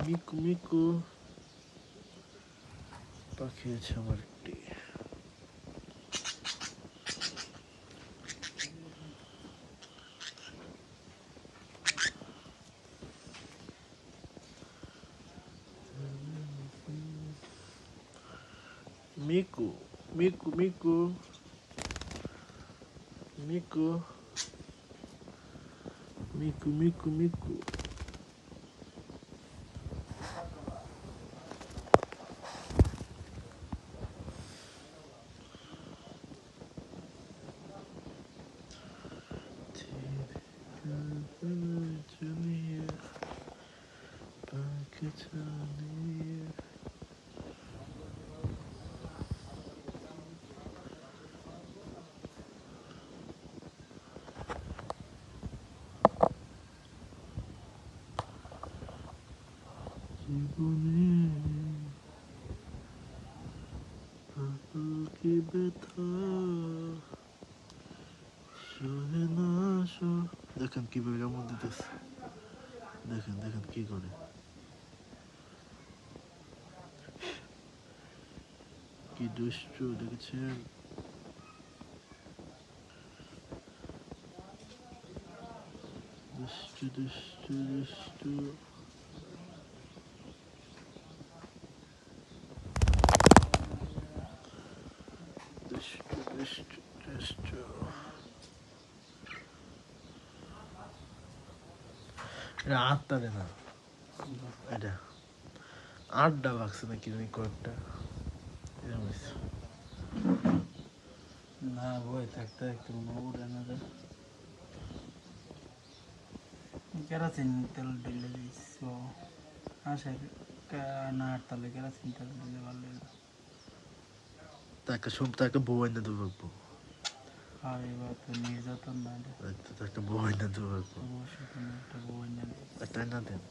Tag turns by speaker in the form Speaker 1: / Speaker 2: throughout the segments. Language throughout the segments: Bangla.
Speaker 1: মিকু মিকু পাখি আছে আমার একটি। Miku Miku Miku Miku Miku Miku Miku জীবনে কি ব্যথা সহে না দেখেন কিভাবে কেমন দিতেছে, দেখেন দেখেন কি করে, কি দুষ্ট দেখেছেন। দুষ্টু দুষ্টু দুষ্টু দুষ্টু দুষ্টু দুষ্টু। এটা আটটা রে না, এটা আটটা ভাগছে নাকি জানি কয়েকটা এরকম হয়েছে।
Speaker 2: না বই থাকতে একটু উড়ে না যায়। কেরাসিন তেল ঢেলে দিচ্ছ হাঁসের না তাহলে কেরাসিন তেল দিলে ভালো হবে।
Speaker 1: তাকে বউ এনে দেবো রাখবো,
Speaker 2: আর এবার তো নির্যাতন না
Speaker 1: একটা বউ এনে দেবো রাখবো,
Speaker 2: অবশ্যই কোনো একটা বই না
Speaker 1: একটা না দেন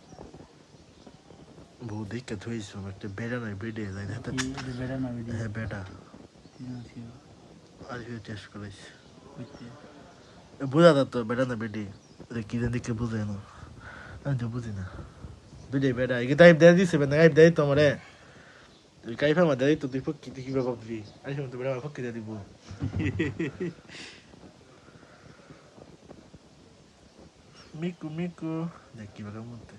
Speaker 1: বউ দেখে থইছিলাম একটা বেড়া নাই বেডে যাই না
Speaker 2: বেড়া না বেরিয়ে
Speaker 1: হ্যাঁ বেটা
Speaker 2: ছিল
Speaker 1: আর টেস্ট করাইছি
Speaker 2: বুঝতে
Speaker 1: বোঝা যেত বেটা না বেডে কি জানি দেখে বুঝে না, আমি তো বুঝি না বেডে বেটা একে টাইপ দেয় দিছে বেটা টাইপ দেয় তো আমারে তুই কাইফা আমার দেয় তো তুই ফক্কি তুই কিভাবে ভাববি আমি তো বেটা ফক্কি দিয়ে দিব। মিকু মিকু দেখ কিভাবে মধ্যে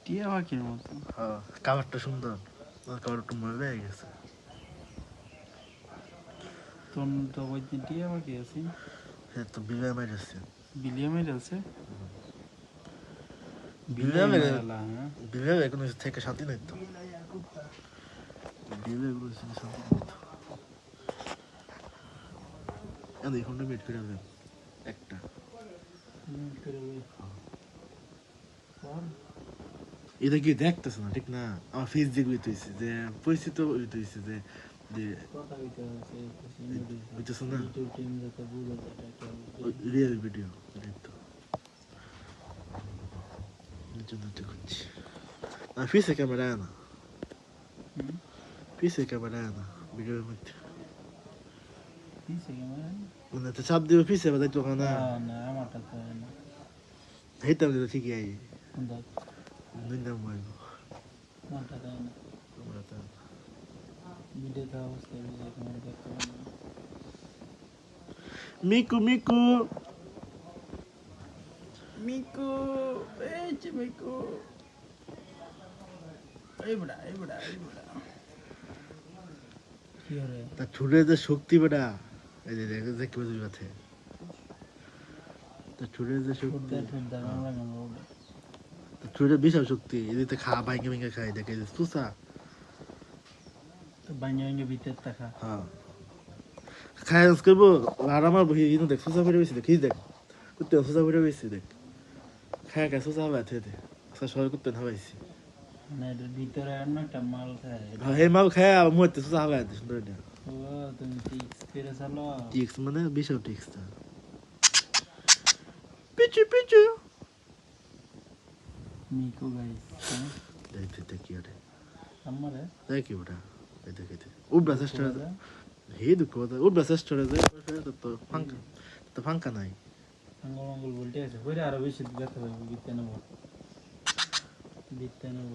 Speaker 2: টিয়া পাখির মতো।
Speaker 1: হ্যাঁ কাভারটা সুন্দর, কাভার একটু মজা হয়ে গেছে।
Speaker 2: তোর তো ওই দিন টিয়া পাখি আছে
Speaker 1: হ্যাঁ তো বিলিয়াম আছে,
Speaker 2: বিলিয়ামের আছে
Speaker 1: বিলিয়াম
Speaker 2: হ্যাঁ
Speaker 1: বিলিয়াম কোনো থেকে শান্তি নাই তো, বিলিয়াম কোনো থেকে শান্তি নাই তো। এখন মিট করে দেন একটা এটা কি দেখতেছ না ঠিক না, আমার ফেস দিয়ে হইতেছে যে পরিচিত হইতেছে যে যে বুঝতেছ না রিয়েল ভিডিও তো জন্য করছি না ফিসে ক্যামেরা না, ফিসে ক্যামেরা না ভিডিওর মধ্যে মানে তো চাপ দিবে ফিসে বা দেখতো না
Speaker 2: না আমারটা তো না
Speaker 1: হেইতাম দিলে ঠিকই আই
Speaker 2: দেখ
Speaker 1: নিন্দাম মাইব
Speaker 2: আমারটা তাই না
Speaker 1: আমরা তো
Speaker 2: ভিডিও দেওয়া অবস্থায় তোমার দেখতে পাবো না।
Speaker 1: মিকু মিকু
Speaker 2: মিকু এই যে মিকু এই বড়া কি হরে
Speaker 1: তা ছুটে যে শক্তি বেটা এই যে দেখে যে কেউ আছে তা ছুটে যে শক্তি
Speaker 2: ঠুদ্দা আমরা কেমন
Speaker 1: ছুটে বিশাল শক্তি এদিকে খা ভাঙ্গে ভেঙে খাই দেখে সুসা
Speaker 2: বাঞ্জে ভিতর থাকা
Speaker 1: হ্যাঁ খাই করবো আর আমার বহি ইনো দেখ সুসা পড়ে গেছি দেখিস দেখ কুত্তে সুসা পড়ে গেছি দেখ খায় খায় সুসা হবে থেকে আজকে সবাই কুত্তে খাওয়াইছি
Speaker 2: মানে এটার ভিতরে আর না একটা মাল খায়
Speaker 1: হ্যাঁ এই মাল খায় মুহূর্তে সুসা হবে সুন্দর এটা
Speaker 2: ও তুমি টিক্স করে চালো
Speaker 1: টিক্স মানে বিশাল টিক্সটা পিচু পিচু
Speaker 2: মিকু গাইস
Speaker 1: দেখতে কি ওটা
Speaker 2: আমারে
Speaker 1: দেখি ওটা এই দেখতে উঠবা চেষ্টা হে দুঃখ উঠবা চেষ্টা তো ফাঙ্কা নাই
Speaker 2: আঙ্গুল আঙ্গুল বলতে আছে হইরে আরো বেশি ব্যথা হবে বিতে নেব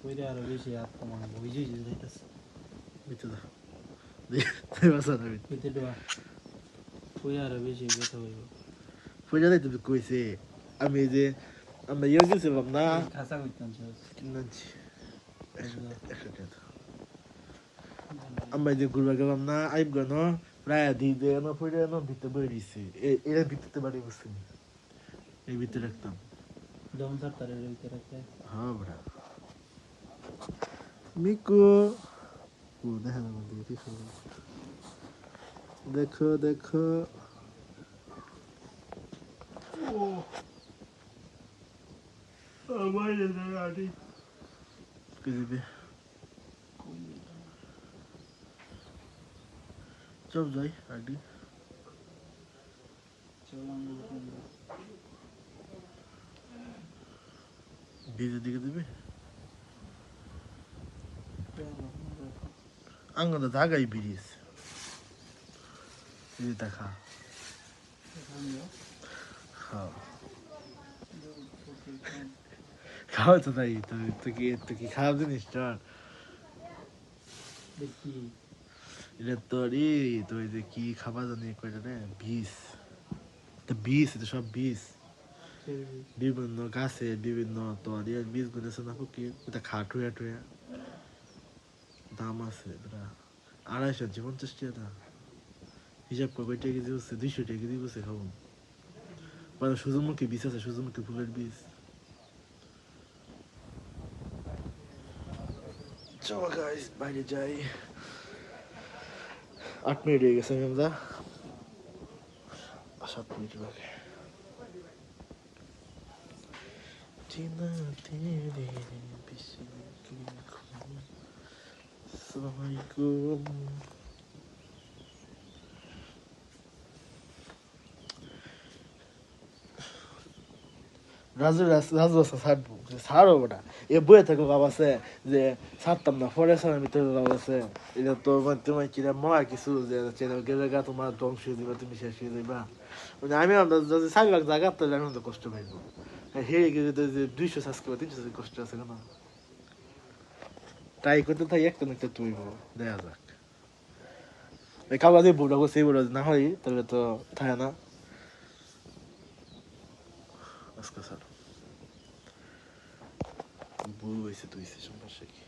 Speaker 2: কইরে আরো বেশি হাত কমানো ওই যে যাইতেছে
Speaker 1: বিতে দা তুই বাসা না বিতে
Speaker 2: কইতে দেওয়া কইরে আরো বেশি ব্যথা হইব
Speaker 1: ফুজা দিতে কইছে আমি এই যে আমরা ইয়ে গেছিলাম না
Speaker 2: খাসা কইতাম শেষ
Speaker 1: কিনছি আমরা যে ঘুরবা গেলাম না আইব গেল প্রায় দিতে না ফুজা না ভিতরে বেরিয়েছে এর ভিতরে বাড়ি বসছি এই ভিতরে রাখতাম
Speaker 2: দম স্যার তারে রইতে রাখতে
Speaker 1: হ্যাঁ বড়া মিকু ও দেখা না দেখো দেখো আমার আড়ি কি দিবে চল যাই আড়ি বিজে দিকে দিবে আঙ্গনে জাগাই বিরিস এই দেখা খাও খাও তো তাই তো কি খাওয়া জিনিসটা
Speaker 2: দেখি
Speaker 1: এটা তোরই তো এই যে কি খাবার জানি কয়টা রে বিষ তো বিষ এটা সব বিষ বিভিন্ন গাছে বিভিন্ন তোর বীজ গুনেছে না কি এটা খাটুয়া টুয়া দাম আছে এটা 250 টাকা হিসাব করে কয় টাকা কেজি হচ্ছে 200 টাকা কেজি বসে খাবো মানে সূর্যমুখী বীজ আছে সূর্যমুখী ফুলের বীজ চলো গাইস বাইরে যাই 8 মিনিট হয়ে গেছে আমরা 7 মিনিট বাকি Tina tere bishki khum Assalamualaikum Raju ছাড়বো ছাড়ো ওটা এ বইয়ে থাকো বাবাছে যে ছাড়তাম না ফরে ছাড়ার ভিতরে বাবাছে এটা তো তোমার কিরা মরা কিছু যে গেলে গা তোমার ধ্বংস হয়ে দিবা তুমি শেষ হয়ে যাইবা আমি যদি 4 লাখ জায়গা তাহলে আমি তো কষ্ট পাইবো হেরে গেলে তো যে 200 সাবস্ক্রাইবার 300 কষ্ট আছে কেন ট্রাই করতে থাকি একটা না একটা তুইব দেখা যাক এই কাবা দিয়ে বুড়া করছে এই বুড়া না হয় তাহলে তো থাকে না আজকে স্যার বুড়ো হয়েছে তুই সমস্যা কি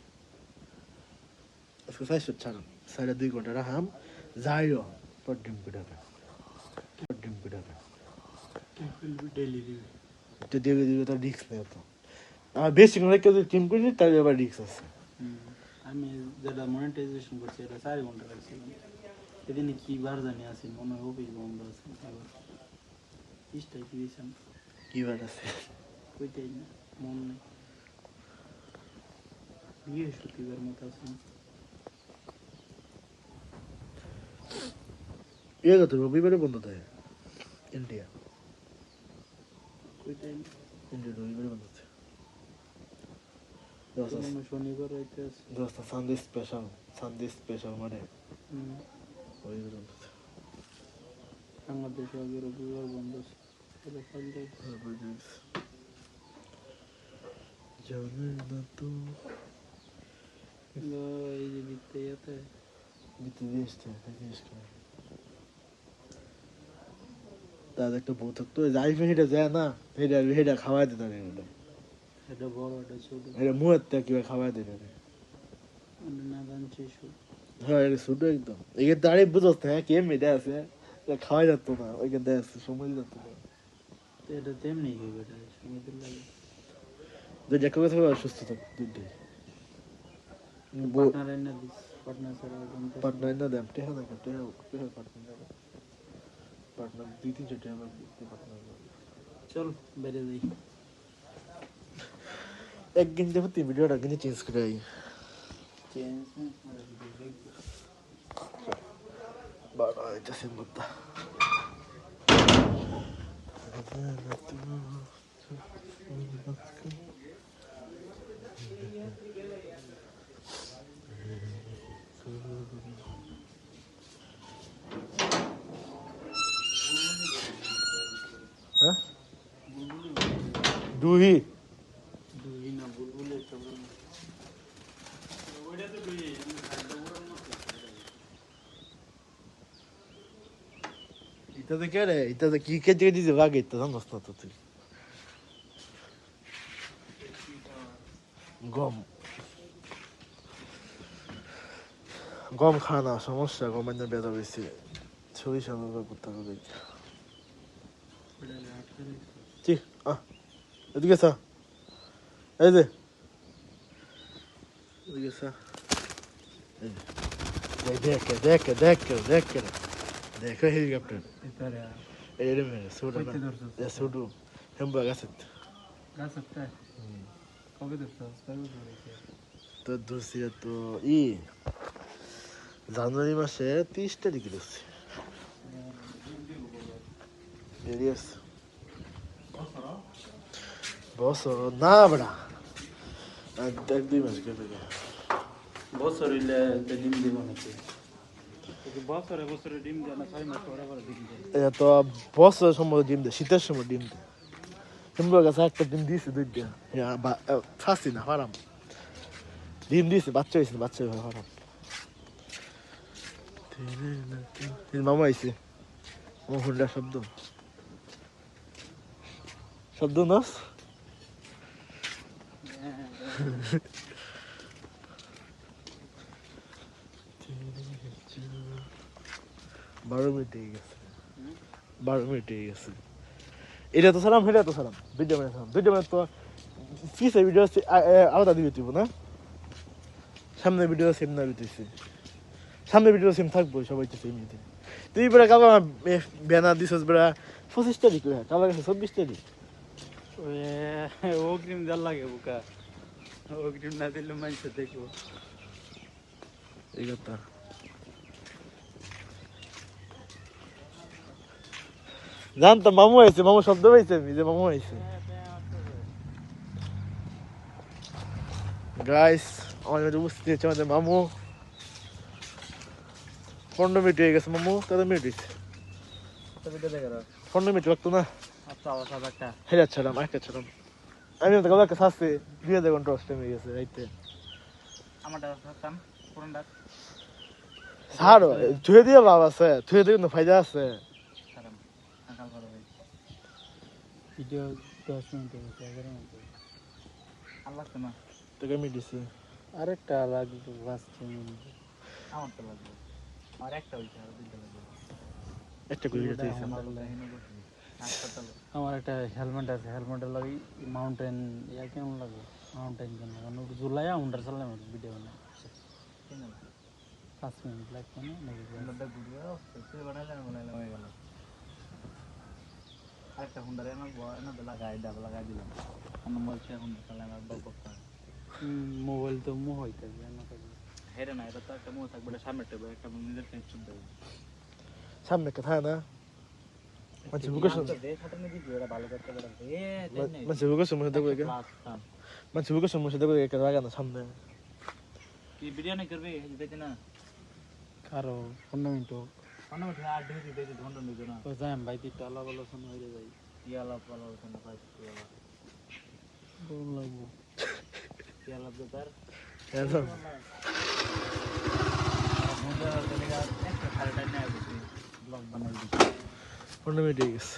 Speaker 1: আজকে 400 ছাড়ুন 2.5 ঘন্টা রাখাম যাইও পর ডিম পিটাবে
Speaker 2: ডেলি
Speaker 1: তো দেখে দিবে তার রিক্স নেই তো আর বেশি করে কেউ টিম করি তাহলে আবার রিক্স আছে
Speaker 2: আমি যেটা মনিটাইজেশন করছি এটা 4 ঘন্টা রাখছিলাম এদিনে কি বার জানি আছে মনে হয় অফিস বন্ধ আছে আবার ইস্টাই কি দিয়েছেন
Speaker 1: কি বার আছে
Speaker 2: কইতেই না মন নেই বৃহস্পতিবার মতো আছে
Speaker 1: এর তো রবিবারে বন্ধ থাকে ইন্ডিয়া
Speaker 2: কইতেই না
Speaker 1: ইন্ডিয়া রবিবারে বন্ধ থাকে
Speaker 2: শনিবার রাইতে আছে
Speaker 1: দোস্ত সানডে স্পেশাল মানে রবিবারে বন্ধ থাকে
Speaker 2: বাংলাদেশ আগে রবিবার বন্ধ আছে
Speaker 1: জানে না তো
Speaker 2: এই যে বিতে ইয়াতে
Speaker 1: বিতে দিয়েছে তার একটা বউ থাকতো যাই হেঁটে যায় না হেঁটে খাওয়াই দিত
Speaker 2: এটা বড় এটা ছোট
Speaker 1: এটা মুয়ের থেকে কিভাবে খাওয়াই দিত
Speaker 2: না জানছি
Speaker 1: হ্যাঁ এটা ছোট একদম এখানে দাঁড়িয়ে বুঝতে হ্যাঁ কে মেয়েটা আছে খাওয়াই যাতো না ওইখানে দেয় আছে সময় যাতো না
Speaker 2: এটা তেমনি হবে এটা সময় দিন লাগে
Speaker 1: দুই একটা কথা সুস্থ থাকো দুইটাই
Speaker 2: পার্টনার এনে দিস পার্টনার ছাড়া
Speaker 1: পার্টনার না দেন টেহা না টেহা পার্টনার 2-3 টেহা পার্টনার
Speaker 2: চল বেড়ে যাই
Speaker 1: এক ঘন্টা প্রতি ভিডিওটা কিন্তু চেঞ্জ করে
Speaker 2: চেঞ্জ
Speaker 1: বাবা এটা সিম্বুতা হ্যাঁ দুই
Speaker 2: না বুলবুল একটা
Speaker 1: ইতাতে কে রে ইতাতে কি কে দিকে দিছে ভাগে তো জানোস না তো তুই গম গম খানা সমস্যা গমের না বেদা বেশি সরিষা ব্যবহার করতে হবে ঠিক এদিকে সা এই যে এদিকে সা দেখে দেখে দেখে দেখে দেখে হেলিকপ্টার এর মেরে সুডু না সুডু হেমবা গাছে তো দোষিয়া তো জানুয়ারি মাসে 30 তারিখে দোষি এরিয়াস বছর না বড়া এক দুই মাস গেলে
Speaker 2: বছর হইলে ডিম দিব নাকি বছরে বছরে ডিম দেয় না 6 মাস পরে আবার ডিম দেয়
Speaker 1: এটা তো বছর সময় ডিম দেয় শীতের সময় ডিম দেয় হেমবা গাছে একটা ডিম দিয়েছে দুইটা ফাঁসি না হারাম ডিম দিয়েছে বাচ্চা হয়েছে বাচ্চা হয়ে হারাম মামা আইছে আমার হুন্ডা শব্দ শব্দ নাস বারো মিনিট হয়ে গেছে 12 মিনিট হয়ে গেছে এটা তো সালাম হেটা তো সালাম ভিডিও মানে সালাম ভিডিও মানে তো পিছে ভিডিও আলাদা দিবে তুই না সামনে ভিডিও সেম না দিতেছি সামনে ভিডিও সেম থাকবো সবাই তো সেম দিতে তুই বেড়া কালো ব্যানার দিছিস বেড়া 25 তারিখ কালো গেছে 24 তারিখ
Speaker 2: অগ্রিম দেওয়ার লাগে বুকা অগ্রিম না দিলে মানুষ দেখবো
Speaker 1: এই কথা জানতো মামু আইছে মামু শব্দ পাইছে আমি যে মামু আইছে গাইস আমাদের উপস্থিত হচ্ছে আমাদের মামু 15 মিনিট হয়ে গেছে মামু কত মিনিট হয়েছে 15 মিনিট লাগতো না হেরে ছাড়াম একটা ছাড়াম আমি তো গলা কাছে আসছে 2000 ঘন্টা অস্টে হয়ে গেছে রাইতে
Speaker 2: আমারটা থাকতাম পুরনটা
Speaker 1: ছাড়ো ধুয়ে দিয়ে লাভ আছে ধুয়ে দিয়ে কিন্তু ফায়দা আছে
Speaker 2: ভিডিও 10 মিনিট হয়েছে 11 মিনিট আল্লাহ না
Speaker 1: তোকে আমি দিছি
Speaker 2: আরেকটা লাগবে 5 মিনিট আমার তো লাগবে আর একটা হইছে আর দুইটা লাগবে
Speaker 1: একটা করে দিতে
Speaker 2: আমার একটা হেলমেট আছে হেলমেটের লাগি মাউন্টেন ইয়া কেমন লাগবে মাউন্টেন কেন কারণ জুলাই উন্ডার চালাম ভিডিও বানাই 5 মিনিট লাগবে না নাকি ভিডিও সে বানাইলাম হয়ে গেল আরেকটা হুন্ডারে না লাগাই দিলাম আমার মোবাইল এখন চালাম আর বকতা মোবাইল তো মোহ হইতে না থাকবে হেরে না এটা তো একটা মোহ থাকবে এটা সামনে টেবে একটা নিজের ফেস চুপ দেবে
Speaker 1: সামনে কথা না মানে বুকে শুন মানে বুকে শুন মধ্যে দেখো মানে বুকে শুন মধ্যে দেখো একটা জায়গা না সামনে
Speaker 2: কি বিরিয়ানি করবে দিতে না কারো 15 মিনিট 15 মিনিট আর দিতে দিতে ঘন্টা নিবে না তো যাই ভাই তিনটা আলাপ আলোচনা হয়ে যায় কি আলাপ আলোচনা পাই বল লাগবো কি আলাপ ব্যাপার
Speaker 1: একদম
Speaker 2: বন্ধুরা চলে গেছে একটা খারাপ টাইম না ব্লগ বানাই দিছি
Speaker 1: 15 মিনিট হয়ে গেছে